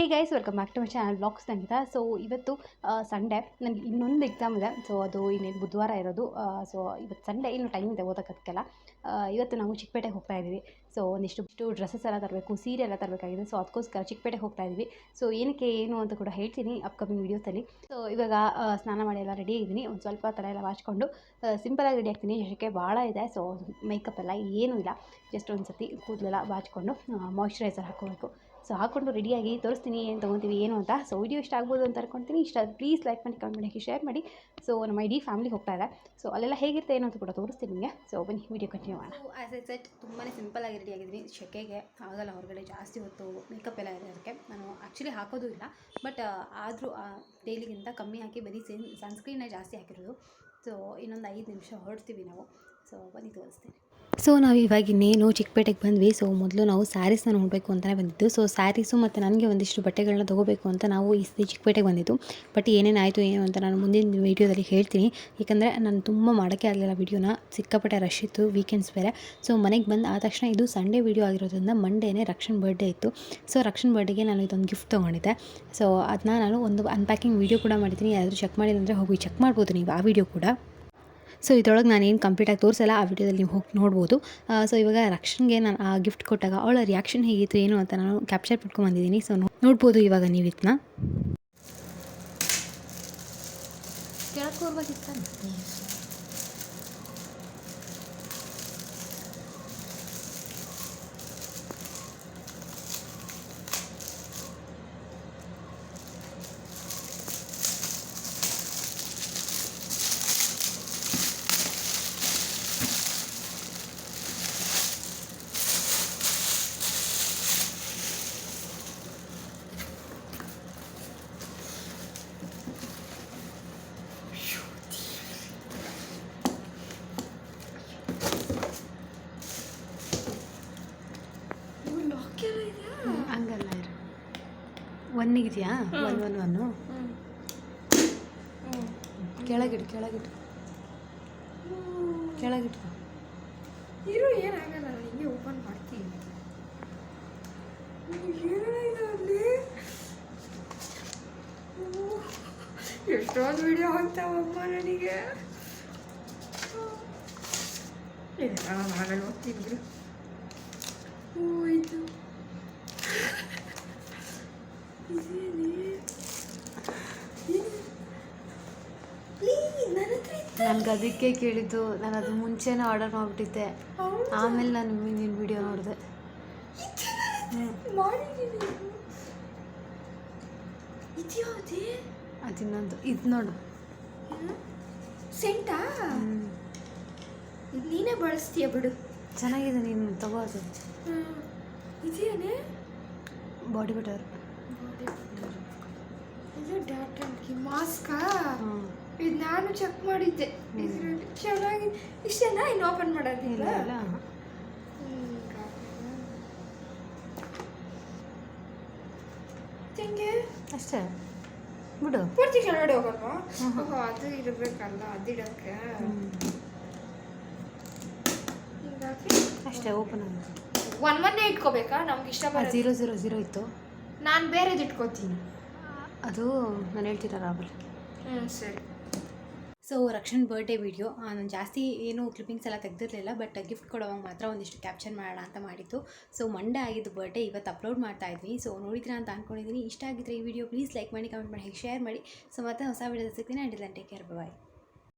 Hey guys, welcome back to my channel blogs Sangeetha. So ಇವತ್ತು Sunday, ನನಗೆ ಇನ್ನೊಂದು exam ಇದೆ. ಸೊ ಅದು ಇನ್ನೇನು ಬುಧವಾರ ಇರೋದು. ಸೊ ಇವತ್ತು ಸಂಡೇ, ಇನ್ನು ಟೈಮ್ ಇದೆ ಓದೋಕ್ಕಾಗಲ್ಲ. ಇವತ್ತು ನಾವು ಚಿಕ್ಕಪೇಟೆಗೆ ಹೋಗ್ತಾ ಇದ್ದೀವಿ. ಸೊ ಒಂದಿಷ್ಟು ಡ್ರೆಸ್ಸಸ್ ಎಲ್ಲ ತರಬೇಕು, ಸೀರೆ ಎಲ್ಲ ತರಬೇಕಾಗಿದೆ. ಸೊ ಅದಕ್ಕೋಸ್ಕರ ಚಿಕ್ಕಪೇಟೆಗೆ ಹೋಗ್ತಾ ಇದ್ದೀವಿ. ಸೊ ಏನಕ್ಕೆ ಏನು ಅಂತ ಕೂಡ ಹೇಳ್ತೀನಿ ಅಪ್ಕಮಿಂಗ್ ವೀಡಿಯೋಸಲ್ಲಿ. ಸೊ ಇವಾಗ ಸ್ನಾನ ಮಾಡಿ ಎಲ್ಲ ರೆಡಿ ಆಗಿದ್ದೀನಿ. ಒಂದು ಸ್ವಲ್ಪ ತಲೆ ಎಲ್ಲ ಬಾಚ್ಕೊಂಡು ಸಿಂಪಲಾಗಿ ರೆಡಿ ಆಗ್ತೀನಿ. ಯಾಕೆ ಭಾಳ ಇದೆ. ಸೊ ಮೇಕಪ್ ಎಲ್ಲ ಏನೂ ಇಲ್ಲ, ಜಸ್ಟ್ ಒಂದು ಸತಿ ಕೂದಲೆಲ್ಲ ಬಾಚಿಕೊಂಡು ಮಾಯ್ಶ್ಚರೈಸರ್ ಹಾಕ್ಕೋಬೇಕು. ಸೊ ಹಾಕ್ಕೊಂಡು ರೆಡಿಯಾಗಿ ತೋರಿಸ್ತೀನಿ ಏನು ತೊಗೊತೀವಿ ಏನು ಅಂತ. ಸೊ ವಿಡಿಯೋ ಇಷ್ಟ ಆಗ್ಬೋದು ಅಂತ ಅನ್ಕೊಳ್ತೀನಿ. ಇಷ್ಟ ಆದರೆ ಪ್ಲೀಸ್ ಲೈಕ್ ಮಾಡಿ, ಕಮೆಂಟ್ ಮಾಡಿ, ಶೇರ್ ಮಾಡಿ. ಸೊ ನಮ್ಮ ಇಡೀ ಫ್ಯಾಮಿಲಿ ಹೋಗ್ತಾ ಇದೆ. ಸೊ ಅಲ್ಲೆಲ್ಲ ಹೇಗಿರುತ್ತೆ ಏನು ಅಂತ ಕೂಡ ತೋರಿಸ್ತೀನಿ ನಿಮಗೆ. ಸೊ ಬನ್ನಿ ವಿಡಿಯೋ ಕಂಟಿನ್ಯೂ ಮಾಡೋಣ. ಆ್ಯಸ್ ಎ ಸೆಟ್ ತುಂಬಾ ಸಿಂಪಲಾಗಿ ರೆಡಿಯಾಗಿದ್ದೀನಿ. ಶೆಕೆಗೆ ಆಗಲ್ಲ ಹೊರಗಡೆ ಜಾಸ್ತಿ ಹೊತ್ತು ಮೇಕಪ್ ಎಲ್ಲ ಇದೆ, ಅದಕ್ಕೆ ನಾನು ಆ್ಯಕ್ಚುಲಿ ಹಾಕೋದು ಇಲ್ಲ. ಬಟ್ ಆದರೂ ಡೈಲಿಗಿಂತ ಕಮ್ಮಿ ಹಾಕಿ ಬರೀ ಸನ್ಸ್ಕ್ರೀನೇ ಜಾಸ್ತಿ ಹಾಕಿರೋದು. ಸೊ ಇನ್ನೊಂದು 5 ನಿಮಿಷ ಹೊರಡ್ತೀವಿ ನಾವು. ಸೊ ಬನ್ನಿ ತೋರಿಸ್ತೀನಿ. ಸೊ ನಾವು ಇವಾಗ ಇನ್ನೇನು ಚಿಕ್ಕಪೇಟೆಗೆ ಬಂದ್ವಿ. ಸೊ ಮೊದಲು ನಾವು ಸ್ಯಾರೀಸ್ನ ನೋಡಬೇಕು ಅಂತಲೇ ಬಂದಿದ್ದು. ಸೊ ಸ್ಯಾರೀಸು ಮತ್ತು ನನಗೆ ಒಂದಿಷ್ಟು ಬಟ್ಟೆಗಳನ್ನ ತೊಗೋಬೇಕು ಅಂತ ನಾವು ಈ ಚಿಕ್ಕಪೇಟೆಗೆ ಬಂದಿದ್ದು. ಬಟ್ ಏನೇನಾಯಿತು ಏನು ಅಂತ ನಾನು ಮುಂದಿನ ವೀಡಿಯೋದಲ್ಲಿ ಹೇಳ್ತೀನಿ. ಏಕೆಂದರೆ ನಾನು ತುಂಬ ಮಾಡೋಕ್ಕೆ ಆಗಲಿಲ್ಲ ವೀಡಿಯೋನ, ಸಿಕ್ಕಾಪಟ್ಟೆ ರಶ್ ಇತ್ತು, ವೀಕೆಂಡ್ಸ್ ಬೇರೆ. ಸೊ ಮನೆಗೆ ಬಂದು ಆದ ತಕ್ಷಣ ಇದು ಸಂಡೇ ವೀಡಿಯೋ ಆಗಿರೋದ್ರಿಂದ ಮಂಡೇನೇ ರಕ್ಷನ್ ಬರ್ಡೇ ಇತ್ತು. ಸೊ ರಕ್ಷನ್ ಬರ್ಡೇಗೆ ನಾನು ಇದೊಂದು ಗಿಫ್ಟ್ ತೊಗೊಂಡಿದ್ದೆ. ಸೊ ಅದನ್ನ ನಾನು ಒಂದು ಅನ್ಪ್ಯಾಕಿಂಗ್ ವೀಡಿಯೋ ಕೂಡ ಮಾಡಿದ್ದೀನಿ. ಯಾರಾದರೂ ಚೆಕ್ ಮಾಡಿಲ್ಲ ಅಂದರೆ ಹೋಗಿ ಚೆಕ್ ಮಾಡ್ಬೋದು ನೀವು ಆ ವಿಡಿಯೋ ಕೂಡ. ಸೊ ಇದರೊಳಗೆ ನಾನೇನು ಕಂಪ್ಲೀಟಾಗಿ ತೋರಿಸಲ್ಲ, ಆ ವಿಡಿಯೋದಲ್ಲಿ ನೀವು ಹೋಗಿ ನೋಡ್ಬೋದು. ಸೊ ಇವಾಗ ರಕ್ಷನ್ಗೆ ನಾನು ಆ ಗಿಫ್ಟ್ ಕೊಟ್ಟಾಗ ಅವಳ ರಿಯಾಕ್ಷನ್ ಹೇಗಿತ್ತು ಏನು ಅಂತ ನಾನು ಕ್ಯಾಪ್ಚರ್ ಮಾಡ್ಕೊಂಡ್ಬಂದಿದ್ದೀನಿ. ಸೊ ನೋಡ್ಬೋದು ಇವಾಗ ನೀವು ಇದನ್ನ. ಹಂಗಲ್ಲ ಇರು, ಒನ್ನಿಗಿದೆಯಾ? ಒನ್ನು ಕೆಳಗಿಡು ಇರು, ಏನಾಗಲ್ಲ, ಹಿಂಗೆ ಓಪನ್ ಮಾಡ್ತೀನಿ. ಎಷ್ಟೊಂದು ವಿಡಿಯೋ ಆಗ್ತಾವಮ್ಮ ನನಗೆ. ನಾನು ಆಮೇಲೆ ಓದ್ತೀನಿ. ಇದು ನನಗೆ ಅದಕ್ಕೆ ಕೇಳಿದ್ದು. ನಾನು ಅದು ಮುಂಚೆನೇ ಆರ್ಡರ್ ಮಾಡಿಬಿಟ್ಟಿದ್ದೆ. ಆಮೇಲೆ ನಾನು ನಿನ್ನ ವಿಡಿಯೋ ನೋಡಿದೆ. ಅದಿನ್ನೊಂದು ಇದು ನೋಡು, ಸೆಂಟಾ? ಇದು ನೀನೇ ಬಳಸ್ತೀಯ ಬಿಡು, ಚೆನ್ನಾಗಿದೆ. ನೀನು ತಗೋದು. ಇದೇನೇ ಬಾಡಿ ಬಟರ್, ಇದು ಡಾಟನ್ಕಿ ಮಾಸ್ಕಾ? ಇದು ನಾನು ಚೆಕ್ ಮಾಡಿದ್ದೆ. ಇದರಲ್ಲಿ ಚೆನ್ನಾಗಿದೆ. ಇಷ್ಟೇನಾ? ಇನ್ನು ಓಪನ್ ಮಾಡೋದಿಲ್ಲ? ಹೆಂಗೆ? ಅಷ್ಟೇ ಬಿಡು. ಪೂರ್ತಿ ಕೆಳಗಡೆ ಹೋಗಲ್ವಾ? ಅದು ಇರಬೇಕಲ್ಲ, ಅದಿಡಕ್ಕೆ. ಅಷ್ಟೇ, ಓಪನ್ ಆಗುತ್ತೆ. ಒಂದೇ ಇಟ್ಕೋಬೇಕಾ? ನಮ್ಗೆ ಇಷ್ಟ ಬರೋದು 000 ಇತ್ತು. ನಾನು ಬೇರೆದು ಇಟ್ಕೋತೀನಿ. ಅದು ನಾನು ಹೇಳ್ತಿರೋ ರಾಬಲ್. ಸರಿ. ಸೊ ರಕ್ಷನ್ ಬರ್ಡೇ ವಿಡಿಯೋ ನಾನು ಜಾಸ್ತಿ ಏನು ಕ್ಲಿಪ್ಪಿಂಗ್ಸ್ ಎಲ್ಲ ತೆಗೆದಿರಲಿಲ್ಲ. ಬಟ್ ಗಿಫ್ಟ್ ಕೊಡುವಾಗ ಮಾತ್ರ ಒಂದಿಷ್ಟು ಕ್ಯಾಪ್ಚರ್ ಮಾಡೋಣ ಅಂತ ಮಾಡಿದ್ದು. ಸೊ ಮಂಡೇ ಆಗಿದ್ದು ಬರ್ಡೇ, ಇವತ್ತು ಅಪ್ಲೋಡ್ ಮಾಡ್ತಾ ಇದ್ವಿ. ಸೊ ನೋಡಿದ್ರೆ ಅಂತ ಅಂದ್ಕೊಂಡಿದ್ದೀನಿ. ಇಷ್ಟ ಆಗಿದ್ರೆ ಈ ವಿಡಿಯೋ ಪ್ಲೀಸ್ ಲೈಕ್ ಮಾಡಿ, ಕಮೆಂಟ್ ಮಾಡಿ, ಶೇರ್ ಮಾಡಿ. ಸೊ ಮತ್ತೆ ಹೊಸ ವಿಡಿಯೋ ಸಿಗ್ತೀನಿ. ಅಂಟಿಲ್ ದೆನ್ ಟೇಕ್ ಕೇರ್, ಬಾಯ್.